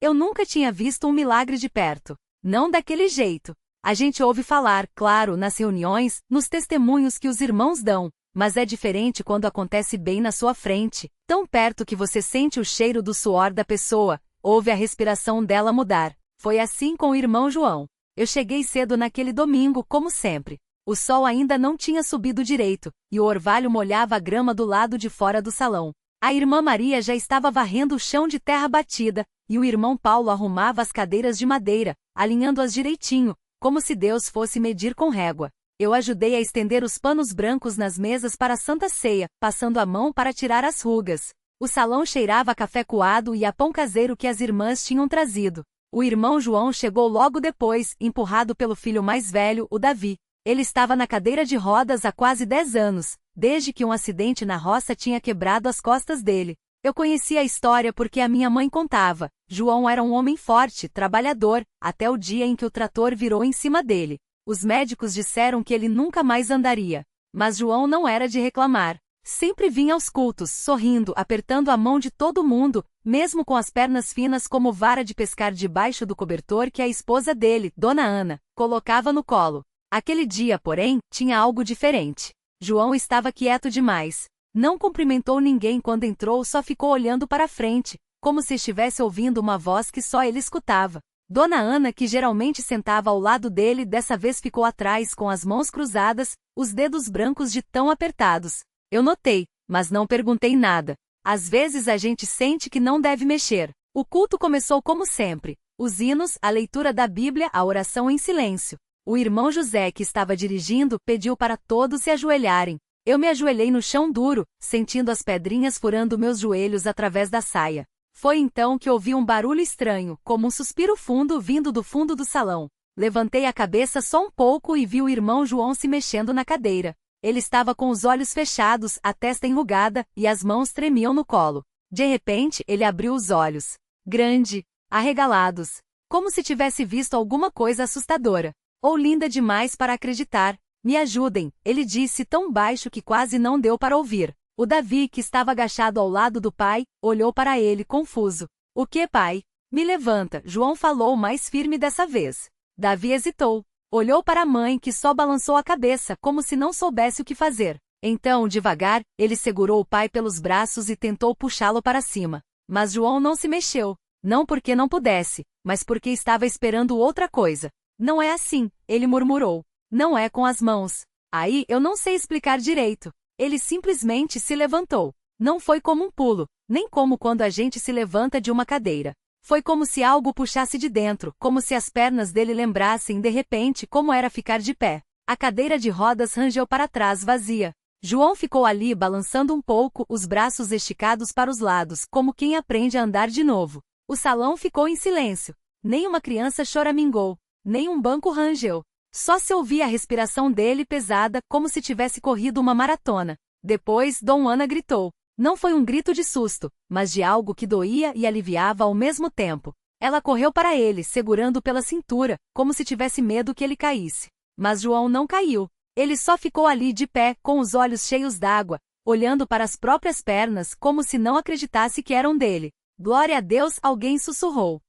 Eu nunca tinha visto um milagre de perto. Não daquele jeito. A gente ouve falar, claro, nas reuniões, nos testemunhos que os irmãos dão, mas é diferente quando acontece bem na sua frente, tão perto que você sente o cheiro do suor da pessoa, ouve a respiração dela mudar. Foi assim com o irmão João. Eu cheguei cedo naquele domingo, como sempre. O sol ainda não tinha subido direito, e o orvalho molhava a grama do lado de fora do salão. A irmã Maria já estava varrendo o chão de terra batida, e o irmão Paulo arrumava as cadeiras de madeira, alinhando-as direitinho, como se Deus fosse medir com régua. Eu ajudei a estender os panos brancos nas mesas para a Santa Ceia, passando a mão para tirar as rugas. O salão cheirava a café coado e a pão caseiro que as irmãs tinham trazido. O irmão João chegou logo depois, empurrado pelo filho mais velho, o Davi. Ele estava na cadeira de rodas há quase 10 anos, desde que um acidente na roça tinha quebrado as costas dele. Eu conhecia a história porque a minha mãe contava. João era um homem forte, trabalhador, até o dia em que o trator virou em cima dele. Os médicos disseram que ele nunca mais andaria. Mas João não era de reclamar. Sempre vinha aos cultos, sorrindo, apertando a mão de todo mundo, mesmo com as pernas finas como vara de pescar debaixo do cobertor que a esposa dele, Dona Ana, colocava no colo. Aquele dia, porém, tinha algo diferente. João estava quieto demais. Não cumprimentou ninguém quando entrou, só ficou olhando para frente, como se estivesse ouvindo uma voz que só ele escutava. Dona Ana, que geralmente sentava ao lado dele, dessa vez ficou atrás com as mãos cruzadas, os dedos brancos de tão apertados. Eu notei, mas não perguntei nada. Às vezes a gente sente que não deve mexer. O culto começou como sempre. Os hinos, a leitura da Bíblia, a oração em silêncio. O irmão José, que estava dirigindo, pediu para todos se ajoelharem. Eu me ajoelhei no chão duro, sentindo as pedrinhas furando meus joelhos através da saia. Foi então que ouvi um barulho estranho, como um suspiro fundo vindo do fundo do salão. Levantei a cabeça só um pouco e vi o irmão João se mexendo na cadeira. Ele estava com os olhos fechados, a testa enrugada, e as mãos tremiam no colo. De repente, ele abriu os olhos. Grande, arregalados. Como se tivesse visto alguma coisa assustadora. Ou linda demais para acreditar. Me ajudem, ele disse tão baixo que quase não deu para ouvir. O Davi, que estava agachado ao lado do pai, olhou para ele confuso. O que, pai? Me levanta, João falou mais firme dessa vez. Davi hesitou. Olhou para a mãe, que só balançou a cabeça, como se não soubesse o que fazer. Então, devagar, ele segurou o pai pelos braços e tentou puxá-lo para cima. Mas João não se mexeu. Não porque não pudesse, mas porque estava esperando outra coisa. Não é assim, ele murmurou. Não é com as mãos. Aí eu não sei explicar direito. Ele simplesmente se levantou. Não foi como um pulo, nem como quando a gente se levanta de uma cadeira. Foi como se algo puxasse de dentro, como se as pernas dele lembrassem de repente como era ficar de pé. A cadeira de rodas rangeu para trás vazia. João ficou ali balançando um pouco, os braços esticados para os lados, como quem aprende a andar de novo. O salão ficou em silêncio. Nem uma criança choramingou, nem um banco rangeu. Só se ouvia a respiração dele pesada, como se tivesse corrido uma maratona. Depois, Dona Ana gritou. Não foi um grito de susto, mas de algo que doía e aliviava ao mesmo tempo. Ela correu para ele, segurando pela cintura, como se tivesse medo que ele caísse. Mas João não caiu. Ele só ficou ali de pé, com os olhos cheios d'água, olhando para as próprias pernas, como se não acreditasse que eram dele. Glória a Deus, alguém sussurrou.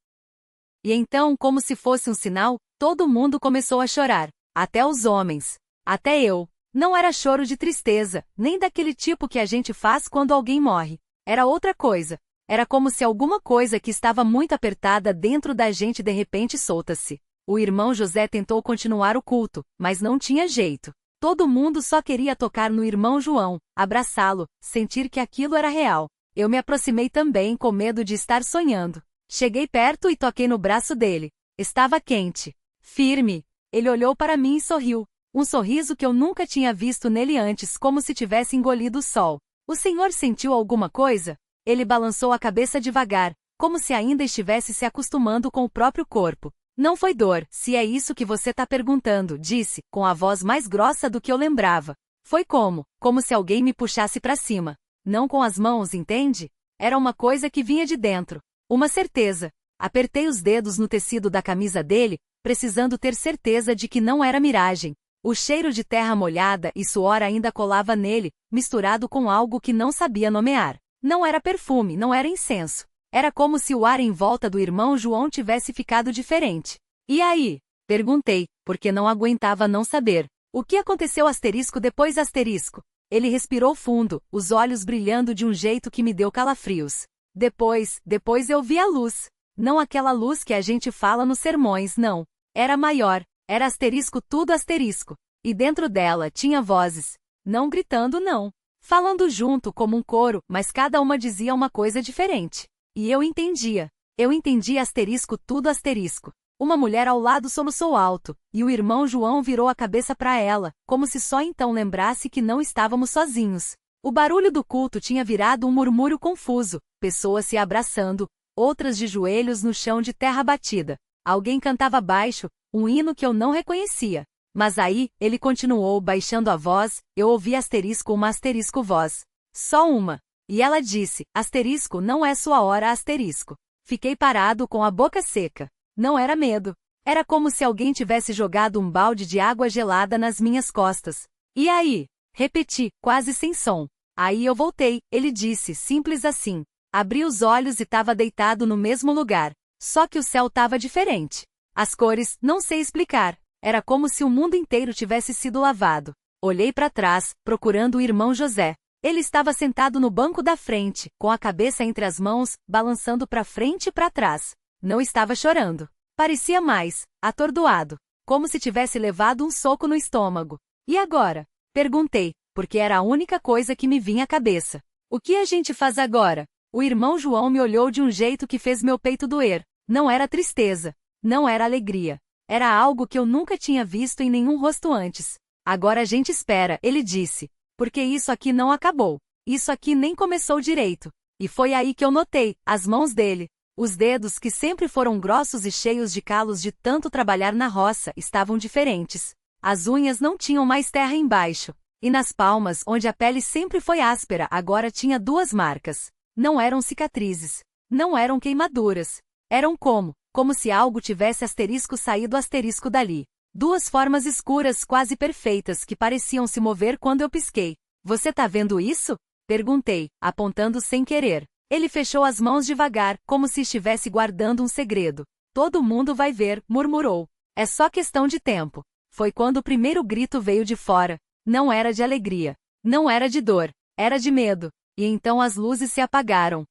E então, como se fosse um sinal, todo mundo começou a chorar. Até os homens. Até eu. Não era choro de tristeza, nem daquele tipo que a gente faz quando alguém morre. Era outra coisa. Era como se alguma coisa que estava muito apertada dentro da gente de repente solta-se. O irmão José tentou continuar o culto, mas não tinha jeito. Todo mundo só queria tocar no irmão João, abraçá-lo, sentir que aquilo era real. Eu me aproximei também com medo de estar sonhando. Cheguei perto e toquei no braço dele. Estava quente. Firme. Ele olhou para mim e sorriu. Um sorriso que eu nunca tinha visto nele antes, como se tivesse engolido o sol. O senhor sentiu alguma coisa? Ele balançou a cabeça devagar, como se ainda estivesse se acostumando com o próprio corpo. Não foi dor, se é isso que você está perguntando, disse, com a voz mais grossa do que eu lembrava. Foi como se alguém me puxasse para cima. Não com as mãos, entende? Era uma coisa que vinha de dentro. Uma certeza. Apertei os dedos no tecido da camisa dele, precisando ter certeza de que não era miragem. O cheiro de terra molhada e suor ainda colava nele, misturado com algo que não sabia nomear. Não era perfume, não era incenso. Era como se o ar em volta do irmão João tivesse ficado diferente. E aí? Perguntei, porque não aguentava não saber. O que aconteceu asterisco depois asterisco? Ele respirou fundo, os olhos brilhando de um jeito que me deu calafrios. Depois eu vi a luz. Não aquela luz que a gente fala nos sermões, não. Era maior, era asterisco tudo asterisco. E dentro dela tinha vozes. Não gritando não. Falando junto como um coro, mas cada uma dizia uma coisa diferente. E eu entendia. Eu entendi asterisco tudo asterisco. Uma mulher ao lado soluçou alto, e o irmão João virou a cabeça para ela, como se só então lembrasse que não estávamos sozinhos. O barulho do culto tinha virado um murmúrio confuso, pessoas se abraçando, outras de joelhos no chão de terra batida. Alguém cantava baixo, um hino que eu não reconhecia. Mas aí, ele continuou baixando a voz, eu ouvi asterisco uma asterisco voz. Só uma. E ela disse, asterisco não é sua hora asterisco. Fiquei parado com a boca seca. Não era medo. Era como se alguém tivesse jogado um balde de água gelada nas minhas costas. E aí? Repeti, quase sem som. Aí eu voltei, ele disse, simples assim. Abri os olhos e estava deitado no mesmo lugar. Só que o céu estava diferente. As cores, não sei explicar. Era como se o mundo inteiro tivesse sido lavado. Olhei para trás, procurando o irmão José. Ele estava sentado no banco da frente, com a cabeça entre as mãos, balançando para frente e para trás. Não estava chorando. Parecia mais, atordoado. Como se tivesse levado um soco no estômago. E agora? Perguntei, porque era a única coisa que me vinha à cabeça. O que a gente faz agora? O irmão João me olhou de um jeito que fez meu peito doer. Não era tristeza. Não era alegria. Era algo que eu nunca tinha visto em nenhum rosto antes. Agora a gente espera, ele disse. Porque isso aqui não acabou. Isso aqui nem começou direito. E foi aí que eu notei, as mãos dele. Os dedos, que sempre foram grossos e cheios de calos de tanto trabalhar na roça, estavam diferentes. As unhas não tinham mais terra embaixo. E nas palmas, onde a pele sempre foi áspera, agora tinha duas marcas. Não eram cicatrizes. Não eram queimaduras. Eram como se algo tivesse asterisco saído asterisco dali. Duas formas escuras quase perfeitas que pareciam se mover quando eu pisquei. Você tá vendo isso? Perguntei, apontando sem querer. Ele fechou as mãos devagar, como se estivesse guardando um segredo. Todo mundo vai ver, murmurou. É só questão de tempo. Foi quando o primeiro grito veio de fora. Não era de alegria. Não era de dor. Era de medo. E então as luzes se apagaram.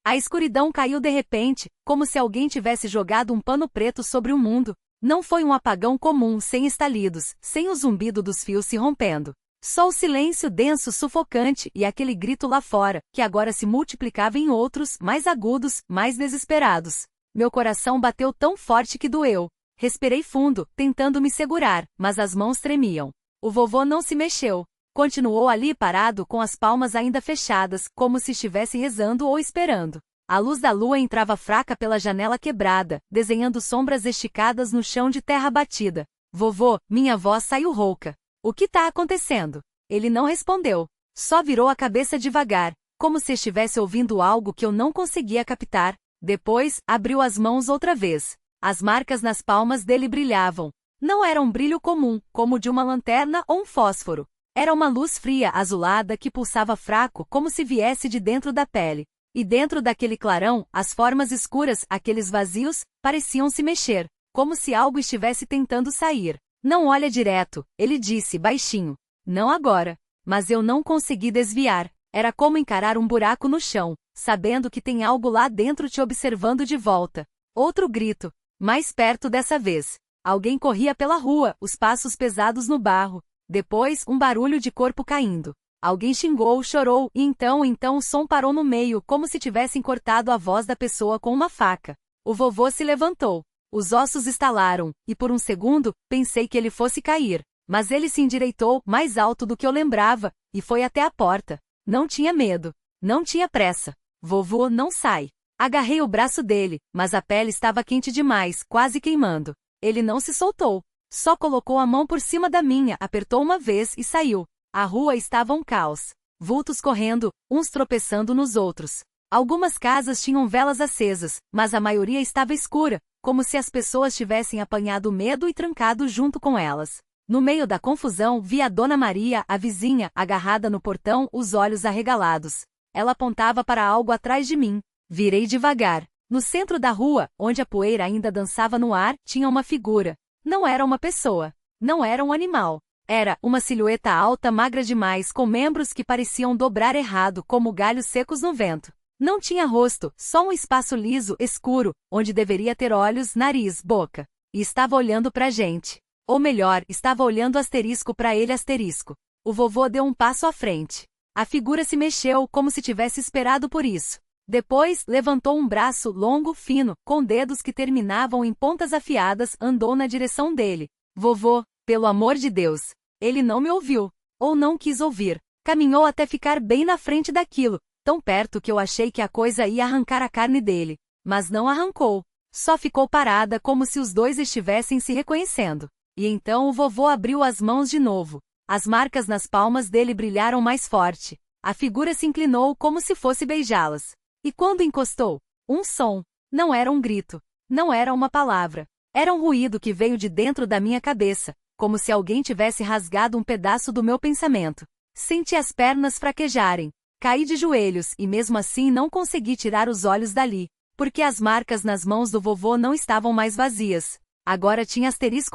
A escuridão caiu de repente, como se alguém tivesse jogado um pano preto sobre o mundo. Não foi um apagão comum, sem estalidos, sem o zumbido dos fios se rompendo. Só o silêncio denso sufocante e aquele grito lá fora, que agora se multiplicava em outros, mais agudos, mais desesperados. Meu coração bateu tão forte que doeu. Respirei fundo, tentando me segurar, mas as mãos tremiam. O vovô não se mexeu. Continuou ali parado com as palmas ainda fechadas, como se estivesse rezando ou esperando. A luz da lua entrava fraca pela janela quebrada, desenhando sombras esticadas no chão de terra batida. Vovô, minha voz saiu rouca. O que tá acontecendo? Ele não respondeu. Só virou a cabeça devagar, como se estivesse ouvindo algo que eu não conseguia captar. Depois, abriu as mãos outra vez. As marcas nas palmas dele brilhavam. Não era um brilho comum, como de uma lanterna ou um fósforo. Era uma luz fria azulada que pulsava fraco como se viesse de dentro da pele. E dentro daquele clarão, as formas escuras, aqueles vazios, pareciam se mexer, como se algo estivesse tentando sair. Não olha direto, ele disse baixinho. Não agora. Mas eu não consegui desviar. Era como encarar um buraco no chão, sabendo que tem algo lá dentro te observando de volta. Outro grito, mais perto dessa vez. Alguém corria pela rua, os passos pesados no barro. Depois, um barulho de corpo caindo. Alguém xingou, chorou, e então o som parou no meio, como se tivessem cortado a voz da pessoa com uma faca. O vovô se levantou. Os ossos estalaram, e por um segundo, pensei que ele fosse cair. Mas ele se endireitou, mais alto do que eu lembrava, e foi até a porta. Não tinha medo. Não tinha pressa. Vovô, não sai. Agarrei o braço dele, mas a pele estava quente demais, quase queimando. Ele não se soltou. Só colocou a mão por cima da minha, apertou uma vez e saiu. A rua estava um caos. Vultos correndo, uns tropeçando nos outros. Algumas casas tinham velas acesas, mas a maioria estava escura, como se as pessoas tivessem apanhado medo e trancado junto com elas. No meio da confusão, vi a Dona Maria, a vizinha, agarrada no portão, os olhos arregalados. Ela apontava para algo atrás de mim. Virei devagar. No centro da rua, onde a poeira ainda dançava no ar, tinha uma figura. Não era uma pessoa. Não era um animal. Era uma silhueta alta, magra demais, com membros que pareciam dobrar errado, como galhos secos no vento. Não tinha rosto, só um espaço liso, escuro, onde deveria ter olhos, nariz, boca. E estava olhando pra gente. Ou melhor, estava olhando asterisco pra ele asterisco. O vovô deu um passo à frente. A figura se mexeu, como se tivesse esperado por isso. Depois, levantou um braço longo, fino, com dedos que terminavam em pontas afiadas, andou na direção dele. Vovô, pelo amor de Deus. Ele não me ouviu. Ou não quis ouvir. Caminhou até ficar bem na frente daquilo, tão perto que eu achei que a coisa ia arrancar a carne dele. Mas não arrancou. Só ficou parada como se os dois estivessem se reconhecendo. E então o vovô abriu as mãos de novo. As marcas nas palmas dele brilharam mais forte. A figura se inclinou como se fosse beijá-las. E quando encostou? Um som. Não era um grito. Não era uma palavra. Era um ruído que veio de dentro da minha cabeça, como se alguém tivesse rasgado um pedaço do meu pensamento. Senti as pernas fraquejarem. Caí de joelhos e mesmo assim não consegui tirar os olhos dali, porque as marcas nas mãos do vovô não estavam mais vazias. Agora tinha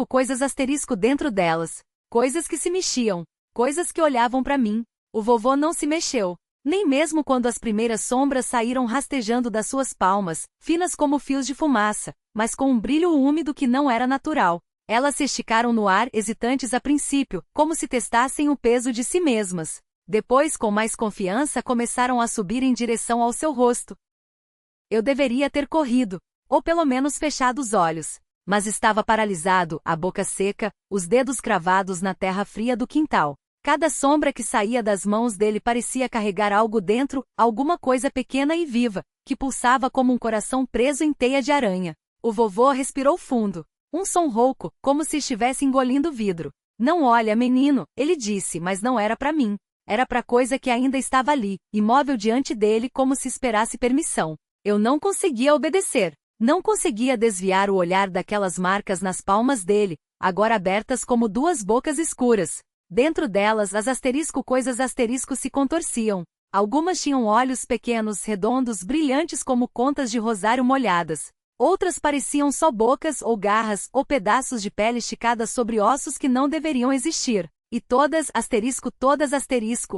coisas dentro delas. Coisas que se mexiam. Coisas que olhavam para mim. O vovô não se mexeu. Nem mesmo quando as primeiras sombras saíram rastejando das suas palmas, finas como fios de fumaça, mas com um brilho úmido que não era natural. Elas se esticaram no ar, hesitantes a princípio, como se testassem o peso de si mesmas. Depois, com mais confiança, começaram a subir em direção ao seu rosto. Eu deveria ter corrido, ou pelo menos fechado os olhos. Mas estava paralisado, a boca seca, os dedos cravados na terra fria do quintal. Cada sombra que saía das mãos dele parecia carregar algo dentro, alguma coisa pequena e viva, que pulsava como um coração preso em teia de aranha. O vovô respirou fundo. Um som rouco, como se estivesse engolindo vidro. Não olha, menino, ele disse, mas não era para mim. Era para coisa que ainda estava ali, imóvel diante dele como se esperasse permissão. Eu não conseguia obedecer. Não conseguia desviar o olhar daquelas marcas nas palmas dele, agora abertas como duas bocas escuras. Dentro delas as coisas se contorciam. Algumas tinham olhos pequenos, redondos, brilhantes como contas de rosário molhadas. Outras pareciam só bocas ou garras ou pedaços de pele esticada sobre ossos que não deveriam existir. E todas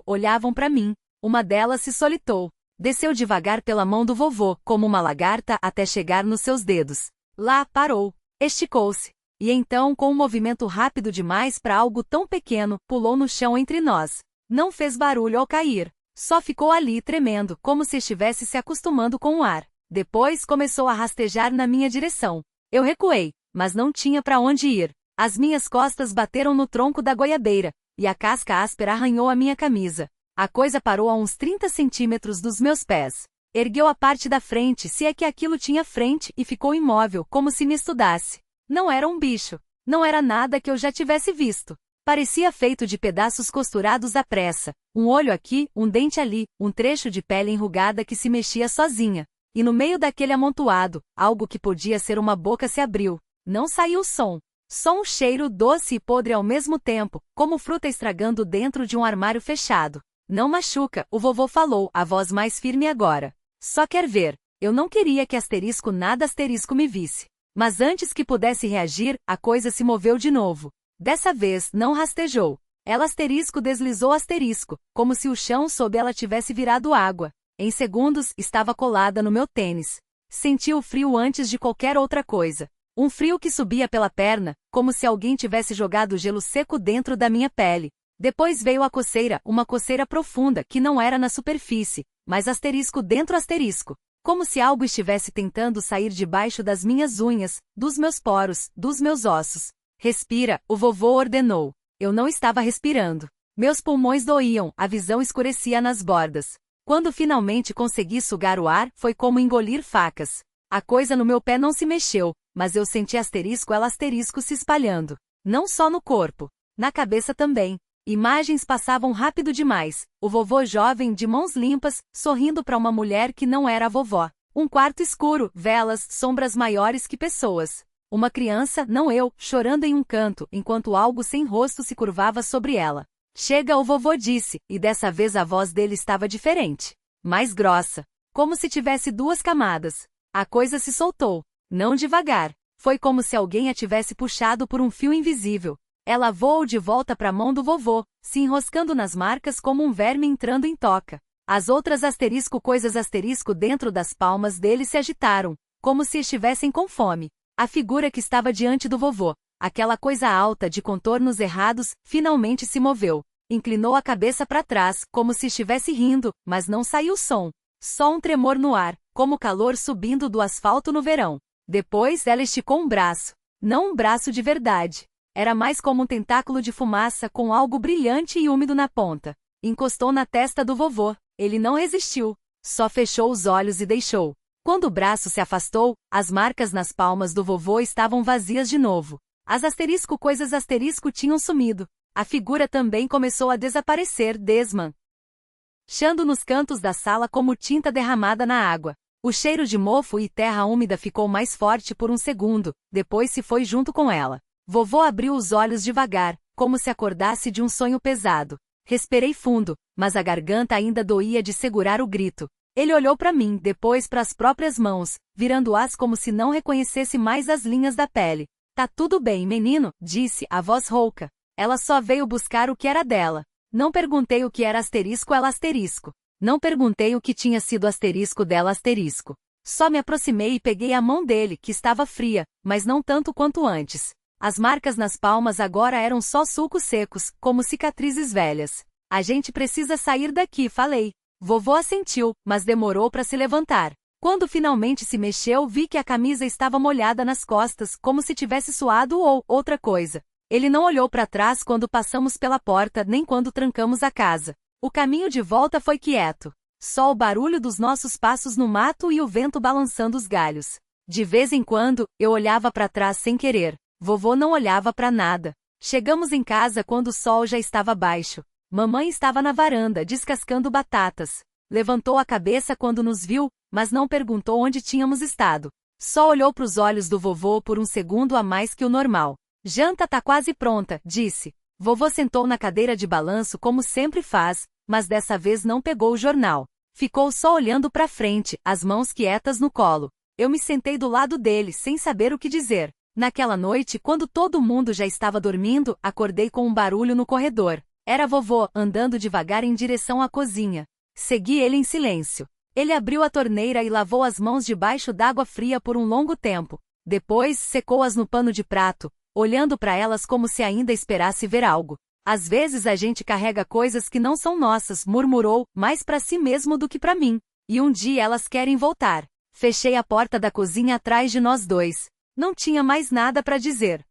olhavam para mim. Uma delas se solitou. Desceu devagar pela mão do vovô, como uma lagarta, até chegar nos seus dedos. Lá, parou. Esticou-se. E então, com um movimento rápido demais para algo tão pequeno, pulou no chão entre nós. Não fez barulho ao cair. Só ficou ali tremendo, como se estivesse se acostumando com o ar. Depois começou a rastejar na minha direção. Eu recuei, mas não tinha para onde ir. As minhas costas bateram no tronco da goiabeira, e a casca áspera arranhou a minha camisa. A coisa parou a uns 30 centímetros dos meus pés. Ergueu a parte da frente, se é que aquilo tinha frente, e ficou imóvel, como se me estudasse. Não era um bicho. Não era nada que eu já tivesse visto. Parecia feito de pedaços costurados à pressa. Um olho aqui, um dente ali, um trecho de pele enrugada que se mexia sozinha. E no meio daquele amontoado, algo que podia ser uma boca se abriu. Não saiu som. Só um cheiro doce e podre ao mesmo tempo, como fruta estragando dentro de um armário fechado. Não machuca, o vovô falou, a voz mais firme agora. Só quer ver. Eu não queria que nada me visse. Mas antes que pudesse reagir, a coisa se moveu de novo. Dessa vez, não rastejou. Ela deslizou como se o chão sob ela tivesse virado água. Em segundos, estava colada no meu tênis. Senti o frio antes de qualquer outra coisa. Um frio que subia pela perna, como se alguém tivesse jogado gelo seco dentro da minha pele. Depois veio a coceira, uma coceira profunda que não era na superfície, mas dentro como se algo estivesse tentando sair debaixo das minhas unhas, dos meus poros, dos meus ossos. Respira, o vovô ordenou. Eu não estava respirando. Meus pulmões doíam, a visão escurecia nas bordas. Quando finalmente consegui sugar o ar, foi como engolir facas. A coisa no meu pé não se mexeu, mas eu senti ela se espalhando. Não só no corpo, na cabeça também. Imagens passavam rápido demais. O vovô jovem, de mãos limpas, sorrindo para uma mulher que não era a vovó. Um quarto escuro, velas, sombras maiores que pessoas. Uma criança, não eu, chorando em um canto, enquanto algo sem rosto se curvava sobre ela. Chega, o vovô disse, e dessa vez a voz dele estava diferente. Mais grossa. como se tivesse 2 camadas. A coisa se soltou. Não devagar. Foi como se alguém a tivesse puxado por um fio invisível. Ela voou de volta para a mão do vovô, se enroscando nas marcas como um verme entrando em toca. As outras coisas dentro das palmas dele se agitaram, como se estivessem com fome. A figura que estava diante do vovô, aquela coisa alta de contornos errados, finalmente se moveu. Inclinou a cabeça para trás, como se estivesse rindo, mas não saiu som. Só um tremor no ar, como o calor subindo do asfalto no verão. Depois ela esticou um braço. Não um braço de verdade. Era mais como um tentáculo de fumaça com algo brilhante e úmido na ponta. Encostou na testa do vovô. Ele não resistiu. Só fechou os olhos e deixou. Quando o braço se afastou, as marcas nas palmas do vovô estavam vazias de novo. As coisas tinham sumido. A figura também começou a desaparecer, desmanchando nos cantos da sala como tinta derramada na água. O cheiro de mofo e terra úmida ficou mais forte por um segundo, depois se foi junto com ela. Vovô abriu os olhos devagar, como se acordasse de um sonho pesado. Respirei fundo, mas a garganta ainda doía de segurar o grito. Ele olhou para mim, depois para as próprias mãos, virando-as como se não reconhecesse mais as linhas da pele. Tá tudo bem, menino, disse, a voz rouca. Ela só veio buscar o que era dela. Não perguntei o que era ela. Não perguntei o que tinha sido dela. Só me aproximei e peguei a mão dele, que estava fria, mas não tanto quanto antes. As marcas nas palmas agora eram só sulcos secos, como cicatrizes velhas. A gente precisa sair daqui, falei. Vovô assentiu, mas demorou para se levantar. Quando finalmente se mexeu, vi que a camisa estava molhada nas costas, como se tivesse suado ou outra coisa. Ele não olhou para trás quando passamos pela porta, nem quando trancamos a casa. O caminho de volta foi quieto. Só o barulho dos nossos passos no mato e o vento balançando os galhos. De vez em quando, eu olhava para trás sem querer. Vovô não olhava para nada. Chegamos em casa quando o sol já estava baixo. Mamãe estava na varanda, descascando batatas. Levantou a cabeça quando nos viu, mas não perguntou onde tínhamos estado. Só olhou para os olhos do vovô por um segundo a mais que o normal. Janta tá quase pronta, disse. Vovô sentou na cadeira de balanço como sempre faz, mas dessa vez não pegou o jornal. Ficou só olhando para frente, as mãos quietas no colo. Eu me sentei do lado dele, sem saber o que dizer. Naquela noite, quando todo mundo já estava dormindo, acordei com um barulho no corredor. Era vovô, andando devagar em direção à cozinha. Segui ele em silêncio. Ele abriu a torneira e lavou as mãos debaixo d'água fria por um longo tempo. Depois, secou-as no pano de prato, olhando para elas como se ainda esperasse ver algo. Às vezes a gente carrega coisas que não são nossas, murmurou, mais para si mesmo do que para mim. E um dia elas querem voltar. Fechei a porta da cozinha atrás de nós dois. Não tinha mais nada para dizer.